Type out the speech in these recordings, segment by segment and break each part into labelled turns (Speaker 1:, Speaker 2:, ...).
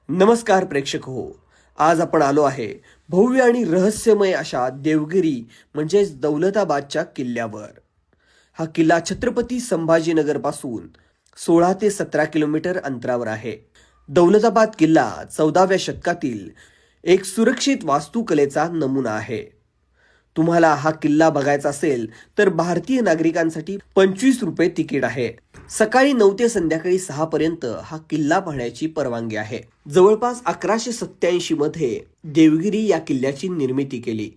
Speaker 1: नमस्कार प्रेक्षक हो. आज आपण आलो आहे भव्य आणि रहस्यमय अशा देवगिरी म्हणजेच दौलताबादच्या किल्ल्यावर. हा किल्ला छत्रपती संभाजीनगर पासून 16 ते 17 किलोमीटर अंतरावर आहे. दौलताबाद किल्ला 14व्या शतकातील एक सुरक्षित वास्तुकलेचा नमुना आहे. तुम्हाला हा किल्ला बघायचा असेल तर भारतीय नागरिकांसाठी 25 रुपये तिकीट आहे. सकाळी 9 ते संध्याकाळी 6 पर्यंत हा किल्ला पाहण्याची परवानगी आहे. जवळपास 1187 मध्ये देवगिरी या किल्ल्याची निर्मिती केली.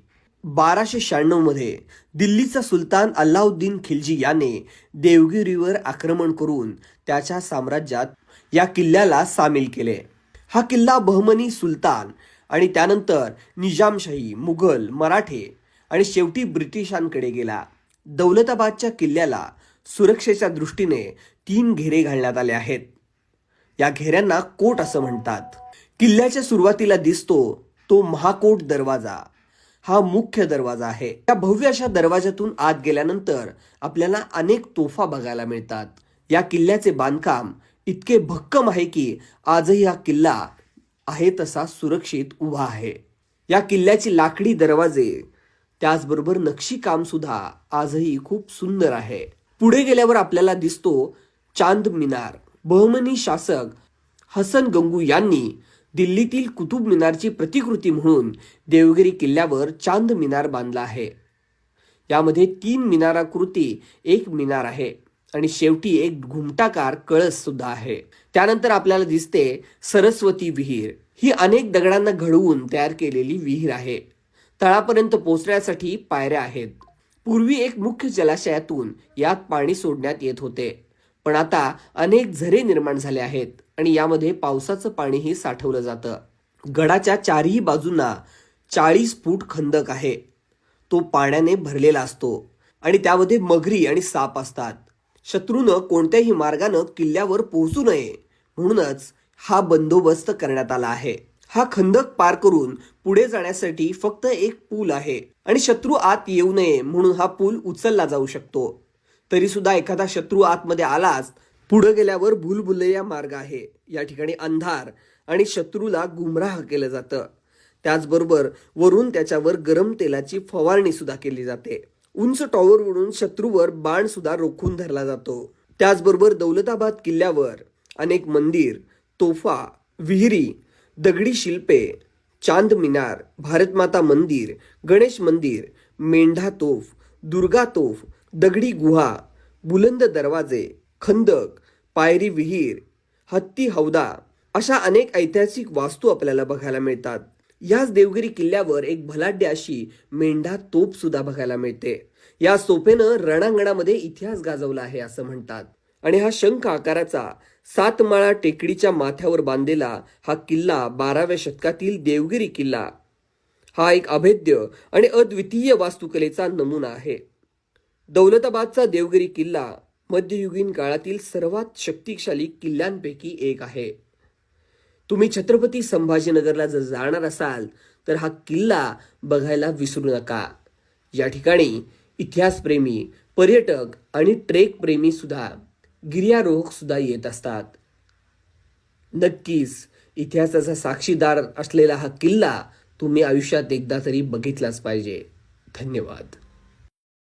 Speaker 1: 1296 मध्ये दिल्लीचा सुलतान अल्लाउद्दीन खिलजी याने देवगिरीवर आक्रमण करून त्याच्या साम्राज्यात या किल्ल्याला सामील केले. हा किल्ला बहमनी सुलतान आणि त्यानंतर निजामशाही, मुघल, मराठे आणि शेवटी ब्रिटिशांकडे गेला. दौलताबादच्या किल्ल्याला सुरक्षेच्या दृष्टीने 3 घेरे घालण्यात आले आहेत. या घेऱ्यांना कोट असं म्हणतात. किल्ल्याच्या सुरुवातीला दिसतो तो महाकोट दरवाजा हा मुख्य दरवाजा आहे. या भव्य अशा दरवाजातून आत गेल्यानंतर आपल्याला अनेक तोफा बघायला मिळतात. या किल्ल्याचे बांधकाम इतके भक्कम आहे की आजही हा किल्ला आहे तसा सुरक्षित उभा आहे. या किल्ल्याची लाकडी दरवाजे त्याचबरोबर नक्षीकाम सुद्धा आजही खूप सुंदर आहे. पुढे गेल्यावर आपल्याला दिसतो चांद मिनार. बहमनी शासक हसन गंगू यांनी दिल्लीतील कुतुब मिनारची प्रतिकृती म्हणून देवगिरी किल्ल्यावर चांद मिनार बांधला आहे. यामध्ये 3 मिनाराकृती एक मिनार आहे आणि शेवटी एक घुमटाकार कळस सुद्धा आहे. त्यानंतर आपल्याला दिसते सरस्वती विहीर. ही अनेक दगडांना घडवून तयार केलेली विहीर आहे. तळापर्यंत पोहोचण्यासाठी पायऱ्या आहेत. पूर्वी एक मुख्य जलाशयातून यात पाणी सोडण्यात येत होते, पण आता अनेक झरे निर्माण झाले आहेत आणि यामध्ये पावसाचं पाणीही साठवलं जातं. गडाच्या चारही बाजूंना 40 फूट खंदक आहे. तो पाण्याने भरलेला असतो आणि त्यामध्ये मगरी आणि साप असतात. शत्रूनं कोणत्याही मार्गानं किल्ल्यावर पोहोचू नये म्हणूनच हा बंदोबस्त करण्यात आला आहे. हा खंदक पार करून पुढे जाण्यासाठी फक्त एक पूल आहे आणि शत्रू आत येऊ नये म्हणून हा पूल उचलला जाऊ शकतो. तरी सुद्धा एखादा शत्रू आतमध्ये आलाच पुढे गेल्यावर भूलभुलैया मार्ग आहे. या ठिकाणी अंधार आणि शत्रूला गुमराह केलं जातं. त्याचबरोबर वरून त्याच्यावर गरम तेलाची फवारणी सुद्धा केली जाते. उंच टॉवरवरून शत्रूवर बाण सुद्धा रोखून धरला जातो. त्याचबरोबर दौलताबाद किल्ल्यावर अनेक मंदिर, तोफा, विहिरी, दगडी शिल्पे, चांद मिनार, भारतमाता मंदिर, गणेश मंदिर, मेंढा तोफ, दुर्गा तोफ, दगडी गुहा, बुलंद दरवाजे, खंदक, पायरी विहीर, हत्ती हौदा अशा अनेक ऐतिहासिक वास्तू आपल्याला बघायला मिळतात. याच देवगिरी किल्ल्यावर एक भलाढ्य अशी मेंढा तोफ सुद्धा बघायला मिळते. या तोफेनं रणांगणामध्ये इतिहास गाजवला आहे असं म्हणतात. आणि हा शंख आकाराचा 7 माळा टेकडीच्या माथ्यावर बांधलेला हा किल्ला 12व्या शतकातील देवगिरी किल्ला हा एक अभेद्य आणि अद्वितीय वास्तुकलेचा नमुना आहे. दौलताबादचा देवगिरी किल्ला मध्ययुगीन काळातील सर्वात शक्तिशाली किल्ल्यांपैकी एक आहे. तुम्ही छत्रपती संभाजीनगरला जर जाणार असाल तर हा किल्ला बघायला विसरू नका. या ठिकाणी इतिहासप्रेमी, पर्यटक आणि ट्रेक प्रेमी सुद्धा, गिर्यारोहक सुद्धा येत असतात. नक्कीच इतिहासाचा साक्षीदार असलेला हा किल्ला तुम्ही आयुष्यात एकदा तरी बघितलाच पाहिजे. धन्यवाद.